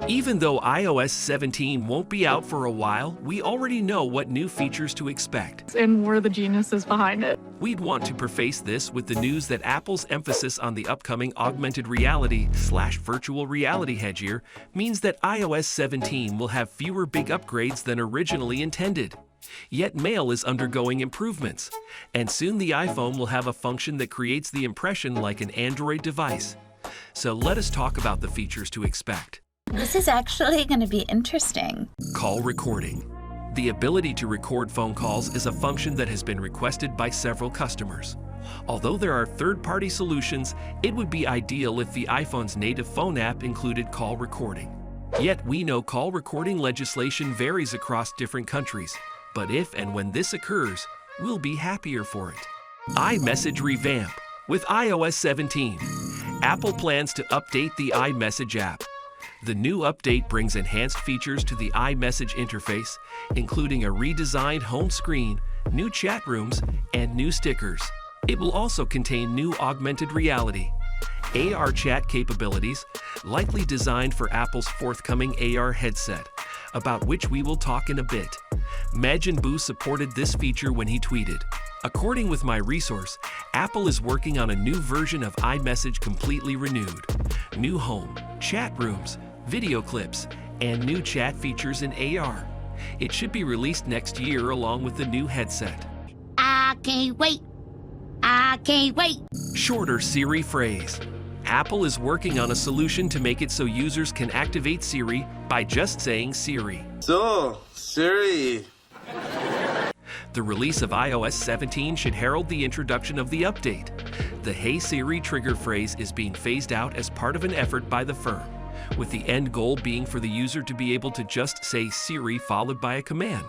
Even though iOS 17 won't be out for a while, we already know what new features to expect. And we're the geniuses behind it. We'd want to preface this with the news that Apple's emphasis on the upcoming augmented reality/virtual reality headgear means that iOS 17 will have fewer big upgrades than originally intended. Yet Mail is undergoing improvements, and soon the iPhone will have a function that creates the impression like an Android device. So let us talk about the features to expect. This is actually going to be interesting. Call recording. The ability to record phone calls is a function that has been requested by several customers. Although there are third-party solutions, it would be ideal if the iPhone's native phone app included call recording. Yet we know call recording legislation varies across different countries, but if and when this occurs, we'll be happier for it. iMessage revamp. With iOS 17, Apple plans to update the iMessage app. The new update brings enhanced features to the iMessage interface, including a redesigned home screen, new chat rooms, and new stickers. It will also contain new augmented reality, AR chat capabilities, likely designed for Apple's forthcoming AR headset, about which we will talk in a bit. Majin Buu supported this feature when he tweeted, "According with my resource, Apple is working on a new version of iMessage completely renewed. New home, chat rooms, video clips, and new chat features in AR. It should be released next year along with the new headset." I can't wait. I can't wait. Shorter Siri phrase. Apple is working on a solution to make it so users can activate Siri by just saying Siri. So, Siri. The release of iOS 17 should herald the introduction of the update. The Hey Siri trigger phrase is being phased out as part of an effort by the firm, with the end goal being for the user to be able to just say Siri followed by a command.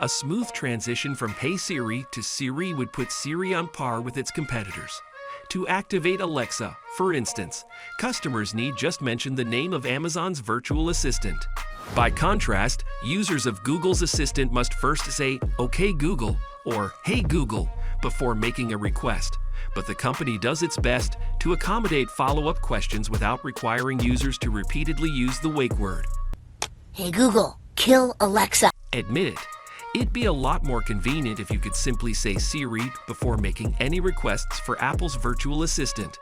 A smooth transition from Hey Siri to Siri would put Siri on par with its competitors. To activate Alexa, for instance, customers need just mention the name of Amazon's virtual assistant. By contrast, users of Google's Assistant must first say, "Okay Google," or "Hey Google," before making a request. But the company does its best to accommodate follow-up questions without requiring users to repeatedly use the wake word. Hey Google, kill Alexa. Admit it, it'd be a lot more convenient if you could simply say Siri before making any requests for Apple's virtual assistant.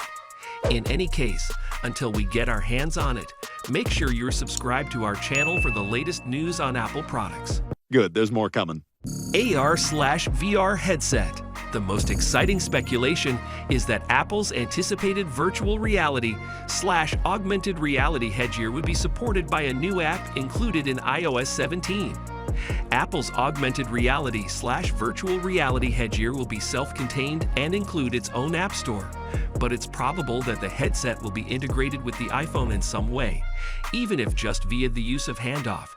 In any case, until we get our hands on it, make sure you're subscribed to our channel for the latest news on Apple products. Good, there's more coming. AR/VR headset. The most exciting speculation is that Apple's anticipated virtual reality/augmented reality headgear would be supported by a new app included in iOS 17. Apple's augmented reality/virtual reality headgear will be self-contained and include its own app store, but it's probable that the headset will be integrated with the iPhone in some way, even if just via the use of handoff.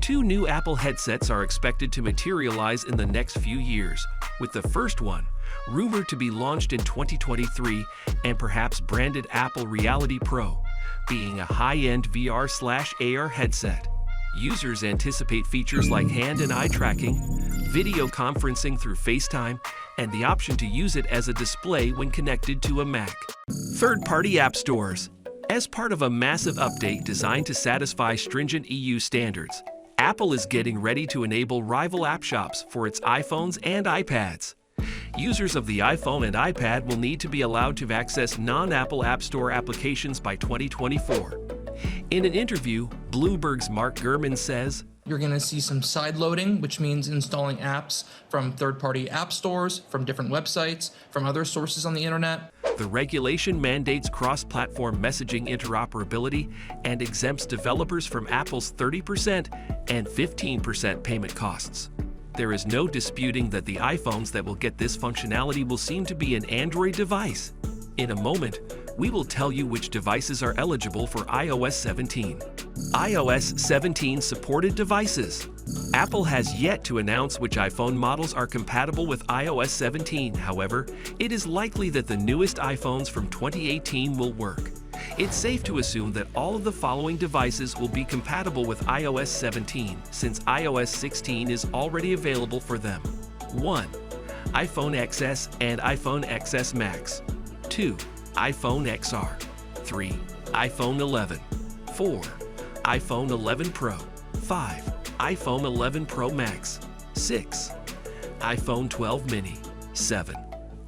Two new Apple headsets are expected to materialize in the next few years, with the first one rumored to be launched in 2023 and perhaps branded Apple Reality Pro, being a high-end VR/AR headset. Users anticipate features like hand and eye tracking, video conferencing through FaceTime, and the option to use it as a display when connected to a Mac. Third-party app stores. As part of a massive update designed to satisfy stringent EU standards, Apple is getting ready to enable rival app shops for its iPhones and iPads. Users of the iPhone and iPad will need to be allowed to access non-Apple App Store applications by 2024. In an interview, Bloomberg's Mark Gurman says, "You're going to see some side loading, which means installing apps from third-party app stores, from different websites, from other sources on the internet." The regulation mandates cross-platform messaging interoperability and exempts developers from Apple's 30% and 15% payment costs. There is no disputing that the iPhones that will get this functionality will seem to be an Android device. In a moment, we will tell you which devices are eligible for iOS 17. iOS 17 supported devices. Apple has yet to announce which iPhone models are compatible with iOS 17. However, it is likely that the newest iPhones from 2018 will work. It's safe to assume that all of the following devices will be compatible with iOS 17, since iOS 16 is already available for them. 1. iPhone XS and iPhone XS Max. 2. iPhone XR. 3. iPhone 11. 4. iPhone 11 Pro. 5. iPhone 11 Pro Max. 6. iPhone 12 Mini. 7.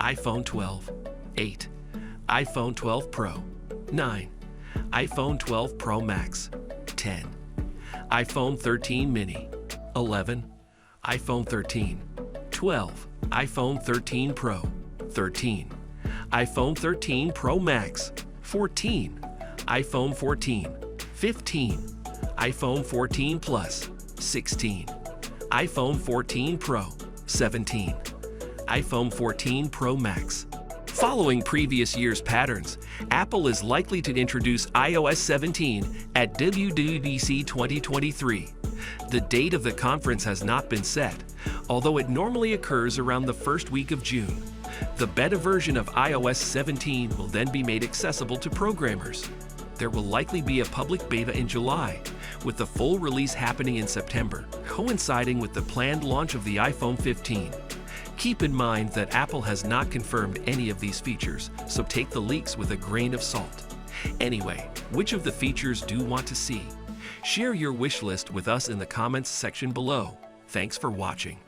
iPhone 12. 8. iPhone 12 Pro. 9. iPhone 12 Pro Max. 10. iPhone 13 Mini. 11. iPhone 13. 12. iPhone 13 Pro. 13. iPhone 13 Pro Max. 14. iPhone 14. 15. iPhone 14 Plus. 16. iPhone 14 Pro. 17. iPhone 14 Pro Max. Following previous year's patterns, Apple is likely to introduce iOS 17 at WWDC 2023. The date of the conference has not been set, although it normally occurs around the first week of June. The beta version of iOS 17 will then be made accessible to programmers. There will likely be a public beta in July, with the full release happening in September, coinciding with the planned launch of the iPhone 15. Keep in mind that Apple has not confirmed any of these features, so take the leaks with a grain of salt. Anyway, which of the features do you want to see? Share your wish list with us in the comments section below. Thanks for watching.